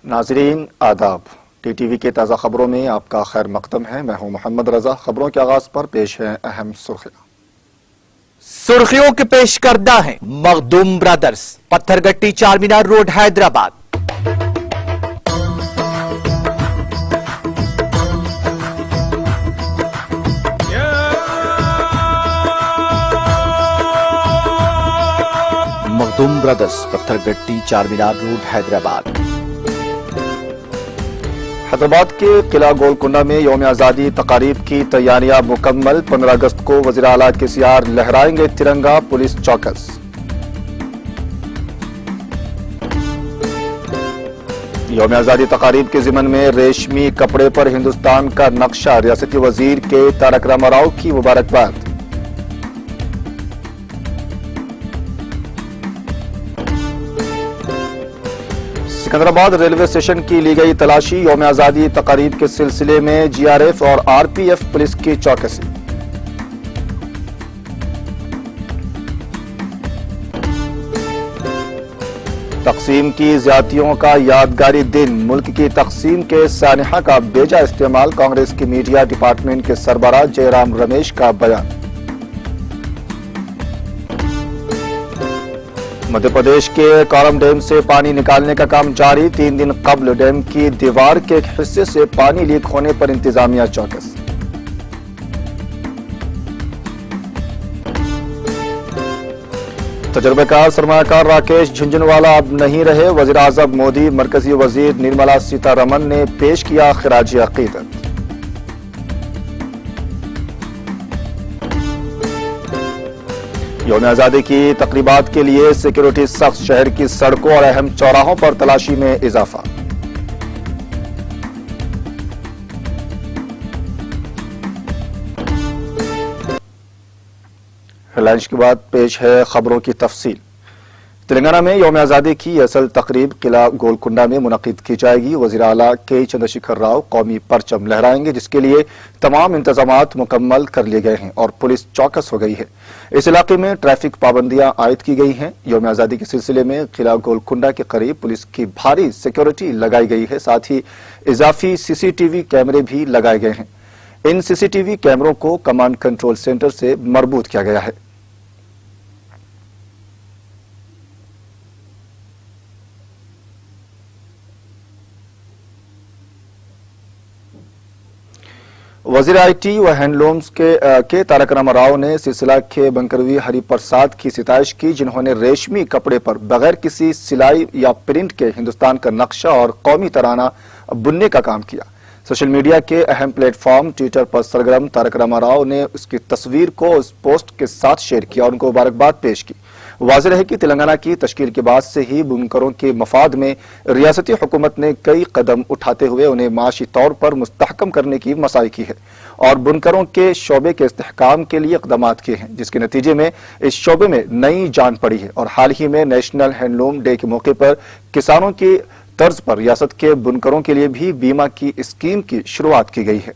नाजरीन आदाब, टीटीवी के ताज़ा खबरों में आपका खैर मकदम है। मैं हूं मोहम्मद रजा। खबरों के आगाज पर पेश है अहम सुर्खियों के पेश करदा है Makhdoom brothers, Pathergatti Charminar road, Hyderabad. Makhdoom brothers, Pathergatti Charminar road, Hyderabad. Hyderabad के किला गोलकुंडा में यौम आज़ादी तकारीब की तैयारियां मुकम्मल। 15 अगस्त को वज़ीर आला केसीआर लहराएंगे तिरंगा, पुलिस चौकस। यौम आज़ादी तकारीब के ज़िमन में रेशमी कपड़े पर हिंदुस्तान का नक्शा, रियासती वजीर के तारक रामाराव की मुबारकबाद। सिकंदराबाद रेलवे स्टेशन की ली गई तलाशी। यौम आज़ादी तकारीब के सिलसिले में जीआरएफ और आरपीएफ पुलिस की चौकसी। तकसीम की ज्यादतियों का यादगारी दिन, मुल्क की तकसीम के सानिहा का बेजा इस्तेमाल। कांग्रेस की मीडिया डिपार्टमेंट के सरबराह जयराम रमेश का बयान। मध्य प्रदेश के कॉरम डैम से पानी निकालने का काम जारी। 3 दिन कबल डैम की दीवार के एक हिस्से से पानी लीक होने पर इंतजामिया चौकस। तजुर्बेकार सरमायाकार राकेश झुंझुनवाला अब नहीं रहे। वज़ीर आज़म मोदी, मरकजी वजीर निर्मला सीतारमण ने पेश किया खिराज अकीदत। यौम आज़ादी की तकरीबात के लिए सिक्योरिटी सख्त, शहर की सड़कों और अहम चौराहों पर तलाशी में इजाफा। हेडलाइंस के बाद पेश है खबरों की तफसील। तेलंगाना में यौम आज़ादी की असल तकरीब किला गोलकुंडा में मुनक़िद की जाएगी। वज़ीर आला के चंद्रशेखर राव कौमी परचम लहराएंगे, जिसके लिए तमाम इंतजामात मुकम्मल कर लिए गए हैं और पुलिस चौकस हो गई है। इस इलाके में ट्रैफिक पाबंदियां आयद की गई हैं। यौम आज़ादी के सिलसिले में किला गोलकुंडा के करीब पुलिस की भारी सिक्योरिटी लगाई गई है। साथ ही इजाफी सीसीटीवी कैमरे भी लगाए गए हैं। इन सीसीटीवी कैमरों को कमांड कंट्रोल सेंटर से मरबूत किया गया है। वजीर आईटी व हैंडलूम्स के तारक रामाराव ने सिलसिला के बंकरवी हरिप्रसाद की सिताइश की, जिन्होंने रेशमी कपड़े पर बगैर किसी सिलाई या प्रिंट के हिंदुस्तान का नक्शा और कौमी तराना बुनने का काम किया। सोशल मीडिया के अहम प्लेटफॉर्म ट्विटर पर सरगर्म तारक रामाराव ने उसकी तस्वीर को उस पोस्ट के साथ शेयर किया और उनको मुबारकबाद पेश की। वाज़ेह है कि तेलंगाना की तश्कील के बाद से ही बुनकरों के मफाद में रियासती हुकूमत ने कई कदम उठाते हुए उन्हें माशी तौर पर मुस्तहकम करने की मसाई की है और बुनकरों के शोबे के इस्तेहकाम के लिए इक़दाम किए हैं, जिसके नतीजे में इस शोबे में नई जान पड़ी है। और हाल ही में नेशनल हैंडलूम डे के मौके पर किसानों की तर्ज पर रियासत के बुनकरों के लिए भी बीमा की स्कीम की शुरुआत की गई है।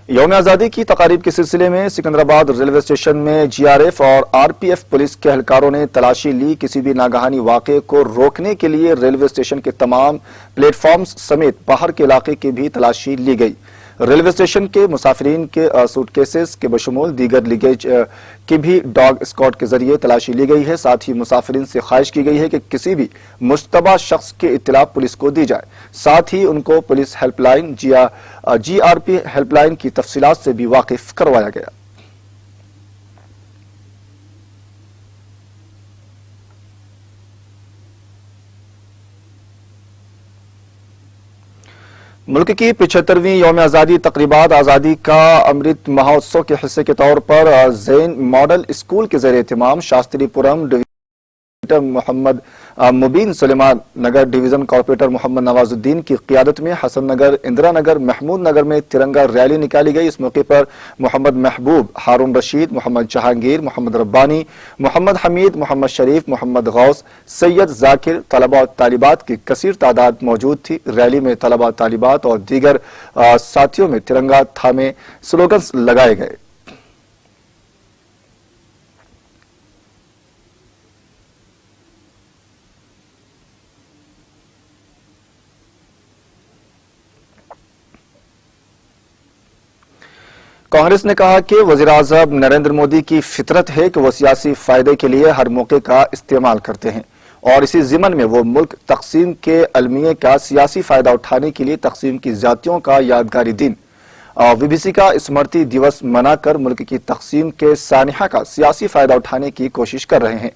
यौम आज़ादी की तकारीब के सिलसिले में सिकंदराबाद रेलवे स्टेशन में जीआरएफ और आरपीएफ पुलिस के एहलकारों ने तलाशी ली। किसी भी नागहानी वाक़े को रोकने के लिए रेलवे स्टेशन के तमाम प्लेटफॉर्म्स समेत बाहर के इलाके की भी तलाशी ली गई। रेलवे स्टेशन के मुसाफिरीन के सूटकेसेस के बशमूल दीगर लिगेज की भी डॉग स्क्वाड के जरिए तलाशी ली गई है। साथ ही मुसाफिरीन से ख्वाहिश की गई है कि किसी भी मुश्तबा शख्स की इत्तला पुलिस को दी जाए। साथ ही उनको पुलिस हेल्पलाइन जीआरपी हेल्पलाइन की तफसीलात से भी वाकिफ करवाया गया। मुल्क की 75वीं यौम आज़ादी तकरीबात आज़ादी का अमृत महोत्सव के हिस्से के तौर पर जैन मॉडल स्कूल के ज़रिए एहतमाम। शास्त्रीपुरम मोहम्मद मुबीन सुलेमान नगर डिवीजन कॉर्पोरेटर मोहम्मद नवाजुद्दीन की क़ियादत में हसन नगर, इंदिरा नगर, महमूद नगर में तिरंगा रैली निकाली गई। इस मौके पर मोहम्मद महबूब, हारून रशीद, मोहम्मद जहांगीर, मोहम्मद रब्बानी, मोहम्मद हमीद, मोहम्मद शरीफ, मोहम्मद गौस, सैयद जाकिर, तलबा और तालिबात की कसीर तादाद मौजूद थी। रैली में तलबा, तालिबात और दीगर साथियों में तिरंगा थामे स्लोगन्स लगाए गए। कांग्रेस ने कहा कि वज़ीर-ए-आज़म नरेंद्र मोदी की फितरत है कि वो सियासी फायदे के लिए हर मौके का इस्तेमाल करते हैं और इसी ज़िमन में वो मुल्क तकसीम के अलमिये का सियासी फायदा उठाने के लिए तकसीम की ज़्यादतियों का यादगारी दिन वीबीसी का स्मृति दिवस मनाकर मुल्क की तकसीम के सानिहा का सियासी फायदा उठाने की कोशिश कर रहे हैं।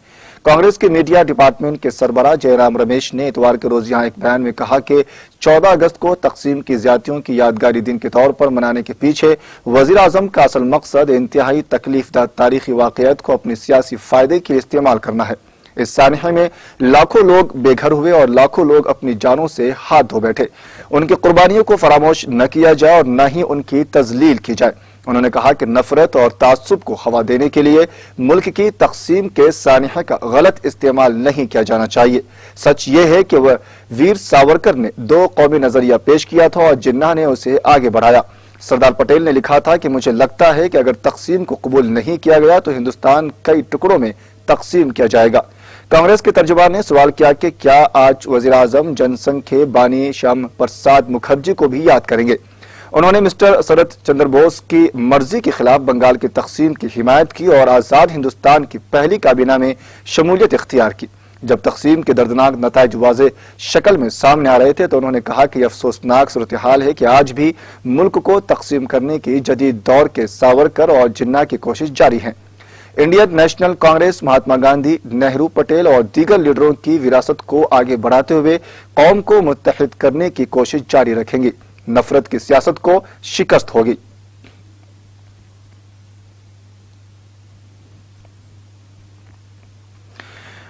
कांग्रेस के मीडिया डिपार्टमेंट के सरबराह जयराम रमेश ने इतवार के रोज यहां एक बयान में कहा कि 14 अगस्त को तकसीम की ज्यादतियों की यादगारी दिन के तौर पर मनाने के पीछे वजीर आजम का असल मकसद इंतहाई तकलीफदा तारीखी वाकयात को अपने सियासी फायदे के लिए इस्तेमाल करना है। इस सानिहे में लाखों लोग बेघर हुए और लाखों लोग अपनी जानों से हाथ धो बैठे। उनकी कुर्बानियों को फरामोश न किया जाए और न ही उनकी तजलील की जाए। उन्होंने कहा कि नफरत और तासुब को हवा देने के लिए मुल्क की तकसीम के सानिहे का गलत इस्तेमाल नहीं किया जाना चाहिए। सच ये है कि वह वीर सावरकर ने 2 कौमी नजरिया पेश किया था और जिन्ना ने उसे आगे बढ़ाया। सरदार पटेल ने लिखा था कि मुझे लगता है कि अगर तकसीम को कबूल नहीं किया गया तो हिंदुस्तान कई टुकड़ों में तकसीम किया जाएगा। कांग्रेस के तर्जुमान ने सवाल किया कि क्या आज वजीर आजम जनसंघ के बानी श्याम प्रसाद मुखर्जी को भी याद करेंगे। उन्होंने मिस्टर शरद चंद्र बोस की मर्जी के खिलाफ बंगाल की तकसीम की हिमायत की और आजाद हिंदुस्तान की पहली काबीना में शमूलियत इख्तियार की। जब तकसीम के दर्दनाक नताइज वाज़े शक्ल में सामने आ रहे थे तो उन्होंने कहा कि अफसोसनाक सूरत हाल है कि आज भी मुल्क को तकसीम करने की जदीद दौर के सावरकर और जिन्ना की कोशिश जारी है। इंडियन नेशनल कांग्रेस महात्मा गांधी, नेहरू, पटेल और दीगर लीडरों की विरासत को आगे बढ़ाते हुए कौम को मुत्तहिद करने की कोशिश जारी रखेंगी। नफरत की सियासत को शिकस्त होगी।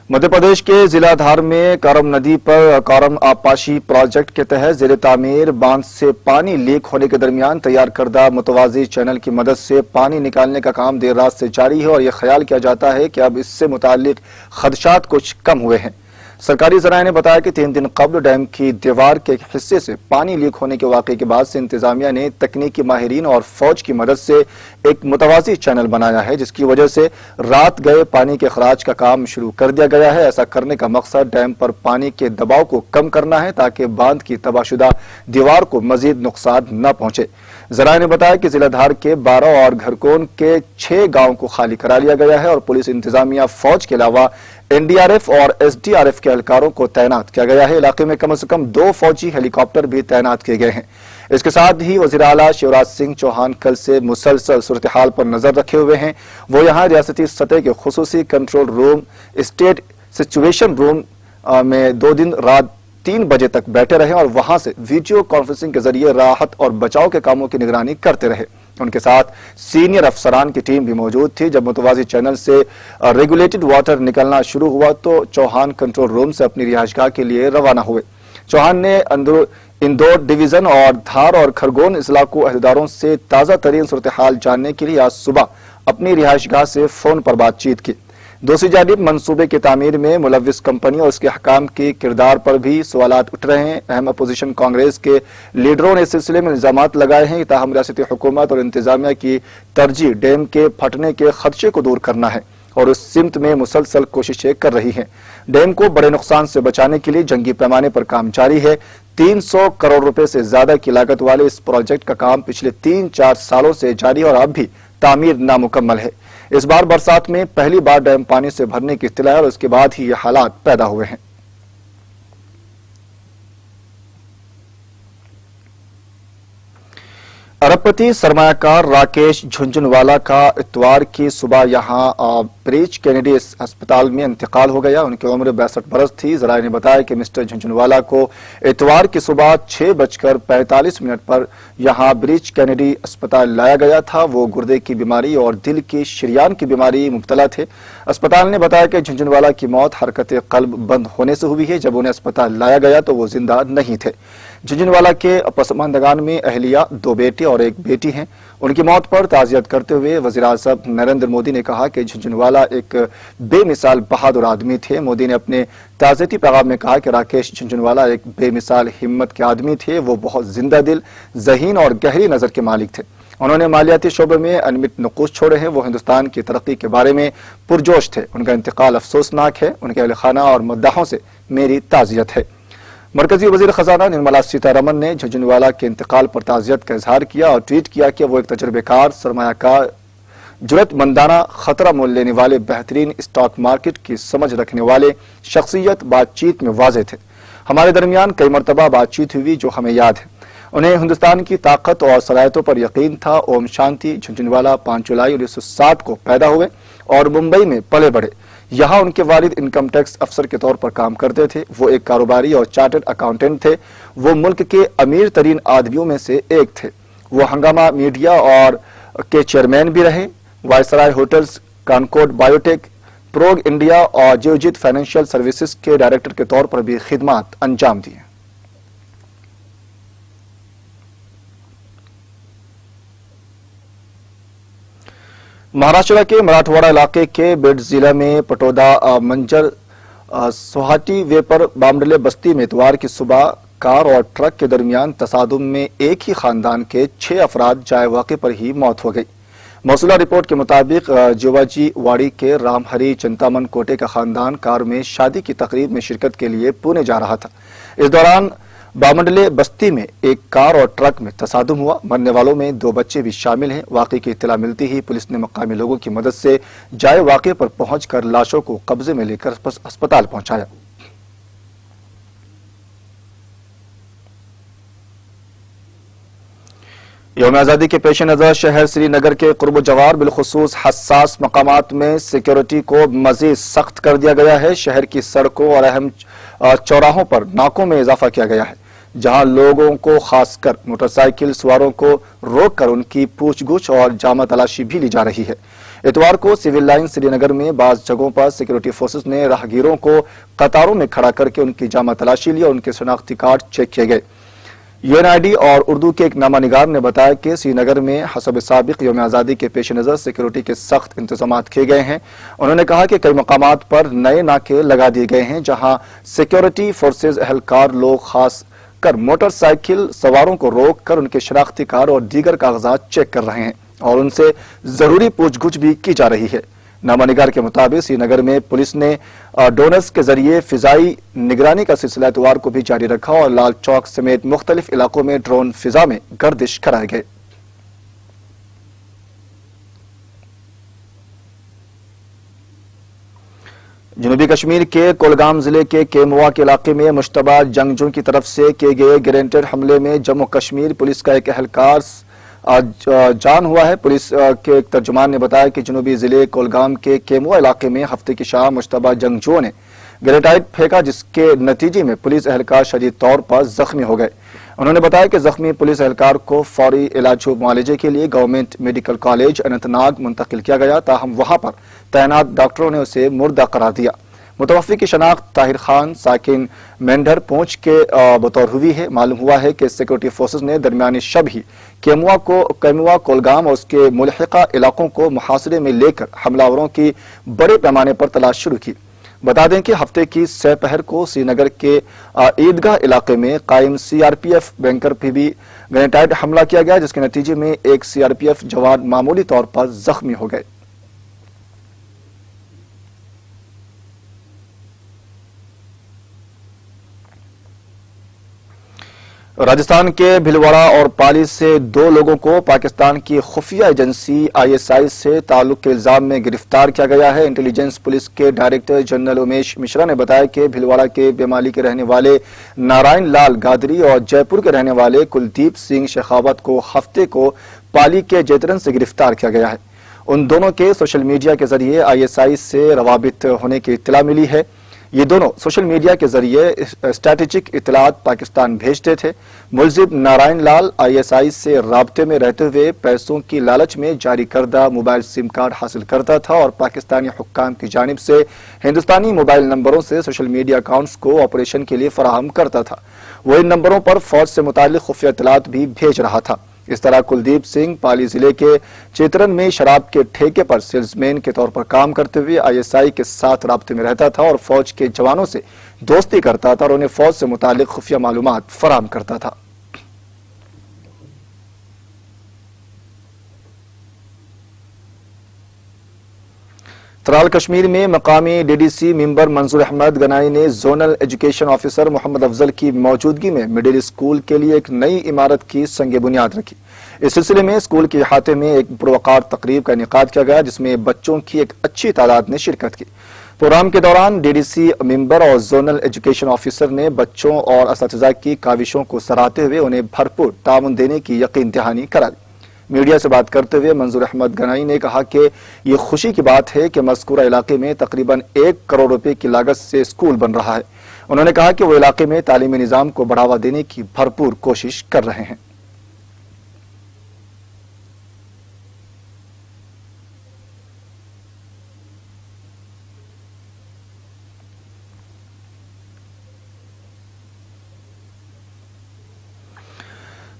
मध्य प्रदेश के जिला धार में करम नदी पर करम आबपाशी प्रोजेक्ट के तहत जेर तामीर बांध से पानी लीक होने के दरमियान तैयार करदा मुतवाजी चैनल की मदद से पानी निकालने का काम देर रात से जारी है और यह ख्याल किया जाता है कि अब इससे मुताल्लिक खदशात कुछ कम हुए हैं। सरकारी जराये ने बताया कि 3 दिन कबल डैम की दीवार के हिस्से से पानी लीक होने के वाकये के बाद से इंतजामिया ने तकनीकी माहिरीन और फौज की मदद से एक मुतवाजी चैनल बनाया है, जिसकी वजह से रात गए पानी के खराज का काम शुरू कर दिया गया है। ऐसा करने का मकसद डैम पर पानी के दबाव को कम करना है ताकि बांध की तबाहशुदा दीवार को मजीद नुकसान न पहुंचे। जराये ने बताया कि जिला धार के 12 और घरकोन के 6 गांव को खाली करा लिया गया है और पुलिस, इंतजामिया, फौज के अलावा एनडीआरएफ और एसडीआरएफ के एहलकारों को तैनात किया गया है। इलाके में कम से कम 2 फौजी हेलीकॉप्टर भी तैनात किए गए हैं। इसके साथ ही वजीर आला शिवराज सिंह चौहान कल से मुसलसल सूरत हाल पर नजर रखे हुए हैं। वो यहाँ रियासती सतह के खुसूसी control room, state situation room में 2 दिन रात 3 बजे तक बैठे रहे और वहां से वीडियो कॉन्फ्रेंसिंग के जरिए राहत और बचाव के कामों की निगरानी करते रहे। उनके साथ सीनियर अफसरान की टीम भी मौजूद थी। जब मुतवाजी चैनल से रेगुलेटेड वाटर निकलना शुरू हुआ तो चौहान कंट्रोल रूम से अपनी रिहायशगाह के लिए रवाना हुए। चौहान ने इंदौर डिवीजन और धार और खरगोन इलाकों अहदेदारों से ताजा तरीन सूरत हाल जानने के लिए आज सुबह अपनी रिहायशगाह से फोन पर बातचीत की। दूसरी जानिब मंसूबे की तामीर में मुलव्विस कंपनी और उसके हकाम के किरदार पर भी सवालात उठ रहे हैं। अहम अपोजिशन कांग्रेस के लीडरों ने इस सिलसिले में इल्जामात लगाए हैं। ताहम रियासती हुकूमत और इंतजामिया की तरजीह डैम के फटने के खदशे को दूर करना है और उस सिमत में मुसलसल कोशिशें कर रही हैं। डैम को बड़े नुकसान से बचाने के लिए जंगी पैमाने पर काम जारी है। 300 करोड़ रुपए से ज्यादा की लागत वाले इस प्रोजेक्ट का काम पिछले 3-4 सालों से जारी और अब भी तामीर नामुकम्मल है। इस बार बरसात में पहली बार डैम पानी से भरने की इत्तला है और उसके बाद ही ये हालात पैदा हुए हैं। अरबपति सरमायाकार राकेश झुंझुनवाला का इतवार की सुबह यहां ब्रीच कैनेडी अस्पताल में इंतकाल हो गया। उनकी उम्र 62 बरस थी। जराये ने बताया कि मिस्टर झुंझुनवाला को इतवार की सुबह 6:45 पर यहां ब्रीच कैनेडी अस्पताल लाया गया था। वो गुर्दे की बीमारी और दिल की शरियान की बीमारी मुब्तला थे। अस्पताल ने बताया कि झुंझुनवाला की मौत हरकत कल्ब बंद होने से हुई है। जब उन्हें अस्पताल लाया गया तो वो जिंदा नहीं थे। झुंझुनवाला के पसमानदगान में अहलिया, 2 बेटे और 1 बेटी हैं। उनकी मौत पर ताज़ियत करते हुए वज़ीर-ए-आज़म नरेंद्र मोदी ने कहा कि झुंझुनवाला एक बेमिसाल बहादुर आदमी थे। मोदी ने अपने ताज़ियती पैगाम में कहा कि राकेश झुंझुनवाला एक बेमिसाल हिम्मत के आदमी थे। वो बहुत जिंदा दिल, ज़हीन और गहरी नजर के मालिक थे। उन्होंने मालियाती शोबे में अनमित नुक़ूश छोड़े हैं। वो हिंदुस्तान की तरक्की के बारे में पुरजोश थे। उनका इंतकाल अफसोसनाक है। उनके अहल खाना और मुद्दाहों से मेरी ताज़ियत है। मरकजी वजीर खजाना निर्मला सीतारमन ने झुंझुनवाला के इंतकाल पर ताज़ियत का इजहार किया और ट्वीट किया कि वो एक तजुर्बेकार, सरमायाकार, जुरतमंदाना, खतरा मोल लेने वाले, बेहतरीन स्टॉक मार्केट की समझ रखने वाले शख्सियत बातचीत में वाज़े थे। हमारे दरमियान कई मरतबा बातचीत हुई जो हमें याद है। उन्हें हिंदुस्तान की ताकत और सलाहियतों पर यकीन था। ओम शांति। झुंझुनवाला 5 जुलाई 1960 को पैदा हुए और मुंबई में पले बढ़े। यहाँ उनके वालिद इनकम टैक्स अफसर के तौर पर काम करते थे। वो एक कारोबारी और चार्टर्ड अकाउंटेंट थे। वो मुल्क के अमीर तरीन आदमियों में से एक थे। वो हंगामा मीडिया और के चेयरमैन भी रहे। वायसराय होटल्स, कॉनकॉर्ड बायोटेक, प्रोग इंडिया और जियोजित फाइनेंशियल सर्विसेज के डायरेक्टर के तौर पर भी खिदमत अंजाम दी। महाराष्ट्र के मराठवाड़ा इलाके के बेड जिला में पटोदा मंजर सोहाटी वे पर बामडले बस्ती में इतवार की सुबह कार और ट्रक के दरमियान तसादुम में एक ही खानदान के 6 अफराद जाए वाक़े पर ही मौत हो गई। मौसूला रिपोर्ट के मुताबिक जिवाजी वाड़ी के रामहरी चिंतामन कोटे का खानदान कार में शादी की तकरीब में शिरकत के लिए पुणे जा रहा था। इस दौरान बामंडले बस्ती में एक कार और ट्रक में तसादुम हुआ। मरने वालों में 2 बच्चे भी शामिल हैं। वाक़े की इत्तला मिलती ही पुलिस ने मकामी लोगों की मदद से जाए वाक़े पर पहुंचकर लाशों को कब्जे में लेकर अस्पताल पहुंचाया। यौम आज़ादी के पेश नज़र शहर श्रीनगर के कुर्ब जवार बिलखुसूस हसास मकामात में सिक्योरिटी को मजीद सख्त कर दिया गया है। शहर की सड़कों और अहम चौराहों पर नाकों में इजाफा किया गया है, जहां लोगों को, खासकर मोटरसाइकिल सवारों को रोककर उनकी पूछगछ और जामा तलाशी भी ली जा रही है। इतवार को सिविल लाइन श्रीनगर में बाज़ जगहों पर सिक्योरिटी फोर्सेस ने राहगीरों को कतारों में खड़ा करके उनकी जामा तलाशी ली और उनके शनाख्ती कार्ड चेक किए गए। यूएनआईडी और उर्दू के एक नामानिगार ने बताया कि श्रीनगर में हसब साबिक यौम आज़ादी के पेश नज़र सिक्योरिटी के सख्त इंतजाम किए गए हैं। उन्होंने कहा कि कई मकामात पर नए नाके लगा दिए गए हैं, जहां सिक्योरिटी फोर्सेज एहलकार लोग खास कर मोटरसाइकिल सवारों को रोक कर उनके शनाख्ती कार्ड और दीगर कागजात चेक कर रहे हैं और उनसे जरूरी पूछगछ भी की जा रही है। नामानिगार के मुताबिक श्रीनगर में पुलिस ने ड्रोन्स के जरिए फिजाई निगरानी का सिलसिला इतवार को भी जारी रखा और लाल चौक समेत मुख्तलिफ इलाकों में ड्रोन फिजा में गर्दिश कराए गए। जनूबी कश्मीर के कोलगाम जिले के केमुआ के इलाके में मुश्तबा जंगजों की तरफ से किए गए ग्रेनेड हमले में जम्मू कश्मीर पुलिस का एक एहलकार जान हुआ है। पुलिस के एक तर्जुमान ने बताया कि जनूबी जिले कोलगाम के केमुआ इलाके में हफ्ते की शाम मुश्तबा जंगजुओं ने ग्रेनेड फेंका, जिसके नतीजे में पुलिस एहलकार शदीद तौर पर जख्मी हो गए। उन्होंने बताया कि जख्मी पुलिस एहलकार को फौरी इलाज मुआलजे के लिए गवर्नमेंट मेडिकल कॉलेज अनंतनाग मुंतकिल किया गया, ताहम वहां पर तैनात डॉक्टरों ने उसे मुर्दा करार दिया। मुतवफ़ी की शनाख्त ताहिर खान साकिन मेंढर पहुंच के बतौर हुई है। मालूम हुआ है कि सिक्योरिटी फोर्सेज ने दरमियानी शब ही केमुआ कोलगाम और उसके मुल्हिका इलाकों को मुहासरे में लेकर हमलावरों की बड़े पैमाने पर तलाश शुरू की। बता दें कि हफ्ते की सपहर को श्रीनगर के ईदगाह इलाके में कायम सीआरपीएफ बैंकर पर भी ग्रेनेड हमला किया गया, जिसके नतीजे में एक सीआरपीएफ जवान मामूली तौर पर जख्मी हो गए। राजस्थान के भिलवाड़ा और पाली से 2 लोगों को पाकिस्तान की खुफिया एजेंसी आईएसआई से ताल्लुक के इल्जाम में गिरफ्तार किया गया है। इंटेलिजेंस पुलिस के डायरेक्टर जनरल उमेश मिश्रा ने बताया कि भिलवाड़ा के बेमाली के रहने वाले नारायण लाल गादरी और जयपुर के रहने वाले कुलदीप सिंह शेखावत को हफ्ते को पाली के जेतरन से गिरफ्तार किया गया है। उन दोनों के सोशल मीडिया के जरिए आईएसआई से रवाबित होने की इत्तला मिली है। ये दोनों सोशल मीडिया के जरिए स्ट्रैटेजिक इतलात पाकिस्तान भेजते थे। मुलजिम नारायण लाल आईएसआई से राब्ते में रहते हुए पैसों की लालच में जारी करदा मोबाइल सिम कार्ड हासिल करता था और पाकिस्तानी हुक्काम की जानिब से हिंदुस्तानी मोबाइल नंबरों से सोशल मीडिया अकाउंट्स को ऑपरेशन के लिए फराहम करता था। वो इन नंबरों पर फौज से मुताल्लिक खुफिया इतलात भी भेज रहा था। इस तरह कुलदीप सिंह पाली जिले के चेतरन में शराब के ठेके पर सेल्समैन के तौर पर काम करते हुए आईएसआई के साथ राब्ते में रहता था और फौज के जवानों से दोस्ती करता था और उन्हें फौज से मुतालिक खुफिया मालूमात फराहम करता था। तराल कश्मीर में मकामी डीडीसी मेंबर मंजूर अहमद गनाई ने zonal education officer Mohammad Afzal की मौजूदगी में मिडिल स्कूल के लिए एक नई इमारत की संग बुनियाद रखी। इस सिलसिले में स्कूल के अहाते में एक पुरवकार तकरीब का इनेकाद किया गया, जिसमें बच्चों की एक अच्छी तादाद ने शिरकत की। प्रोग्राम के दौरान डीडीसी मेंबर और जोनल एजुकेशन ऑफिसर ने बच्चों और असातिज़ा की काविशों को सराहते हुए उन्हें भरपूर ताउन देने की यकीन दहानी करा दी। मीडिया से बात करते हुए मंजूर अहमद गनाई ने कहा कि ये खुशी की बात है कि मज़कूरा इलाके में तकरीबन 1 करोड़ रुपए की लागत से स्कूल बन रहा है। उन्होंने कहा कि वो इलाके में तालीमी निज़ाम को बढ़ावा देने की भरपूर कोशिश कर रहे हैं।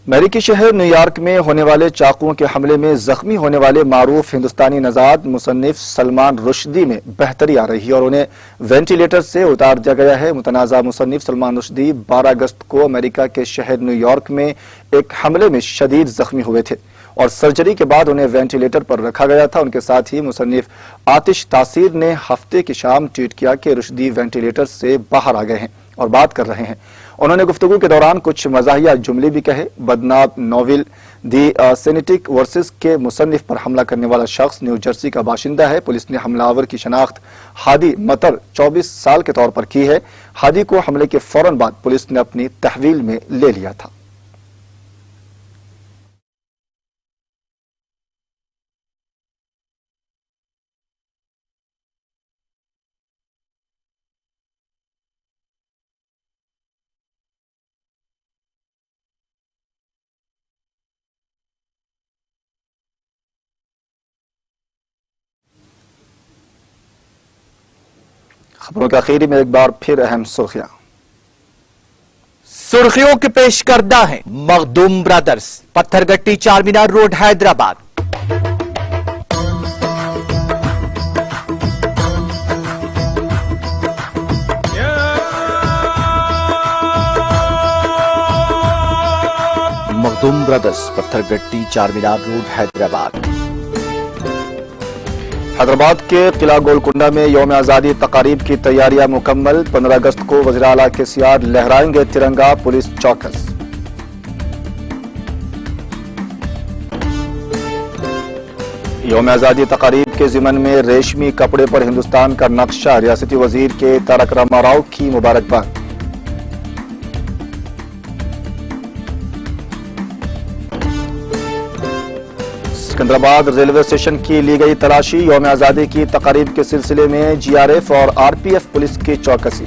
अमेरिकी शहर न्यूयॉर्क में होने वाले चाकुओं के हमले में जख्मी होने वाले मारूफ हिंदुस्तानी नजाद मुसन्निफ सलमान रुश्दी में बेहतरी आ रही है और उन्हें वेंटिलेटर से उतार दिया गया है। मुतनाज़ा मुसन्निफ सलमान रुश्दी 12 अगस्त को अमेरिका के शहर न्यूयॉर्क में एक हमले में शदीद जख्मी हुए थे और सर्जरी के बाद उन्हें वेंटिलेटर पर रखा गया था। उनके साथ ही मुसन्निफ आतिश तासीर ने हफ्ते की शाम ट्वीट किया कि रुश्दी वेंटिलेटर से बाहर आ गए हैं और बात कर रहे हैं। उन्होंने गुफ्तगू के दौरान कुछ मज़ाहिया जुमले भी कहे। बदनाम नॉवेल दी सेनेटिक वर्सेस के मुसन्निफ पर हमला करने वाला शख्स न्यू जर्सी का बाशिंदा है। पुलिस ने हमलावर की शनाख्त हादी मतर 24 साल के तौर पर की है। हादी को हमले के फौरन बाद पुलिस ने अपनी तहवील में ले लिया था। खबरों के आखिरी में एक बार फिर अहम सुर्खियों के पेश करदा है Makhdoom brothers, Pathergatti Charminar road, Hyderabad. Makhdoom brothers, Pathergatti Charminar road, Hyderabad. Hyderabad के किला गोलकुंडा में यौम आज़ादी तकारीब की तैयारियां मुकम्मल। 15 अगस्त को वज़ीर आला केसीआर लहराएंगे तिरंगा, पुलिस चौकस। यौम आज़ादी तकारीब के ज़िमन में रेशमी कपड़े पर हिंदुस्तान का नक्शा, रियासती वजीर के तारक रामाराव की मुबारकबाद। सिकंदराबाद रेलवे स्टेशन की ली गई तलाशी, यौम आज़ादी की तकारीब के सिलसिले में जीआरएफ और आरपीएफ पुलिस की चौकसी।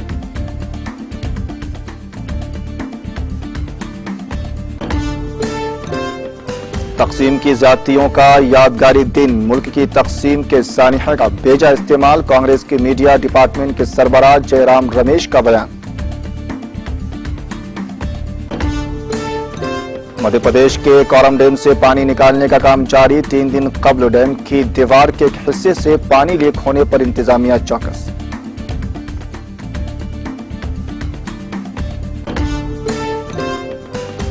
तकसीम की ज़्यादतियों का यादगारी दिन, मुल्क की तकसीम के सानिहा का बेजा इस्तेमाल, कांग्रेस के मीडिया डिपार्टमेंट के सरबराह जयराम रमेश का बयान। मध्य प्रदेश के कोरम डैम से पानी निकालने का काम जारी। 3 दिन कबल डैम की दीवार के एक हिस्से से पानी लीक होने पर इंतजामिया चौकस।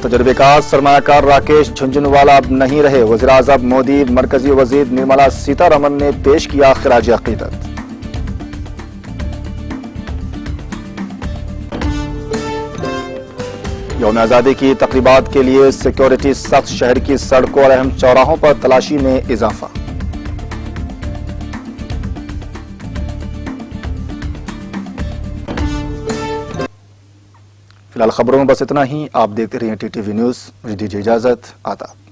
तजर्बेकार सरमायाकार राकेश झुंझुनवाला अब नहीं रहे, वज़ीर आज़म मोदी, मरकजी वज़ीर निर्मला सीतारमण ने पेश किया खिराज अकीदत। यौम आज़ादी की तकरीबात के लिए सिक्योरिटी सख्त, शहर की सड़कों और अहम चौराहों पर तलाशी में इजाफा। फिलहाल खबरों में बस इतना ही। आप देखते रहिए टीटीवी न्यूज़। मुझे दीजिए इजाजत, आदाब।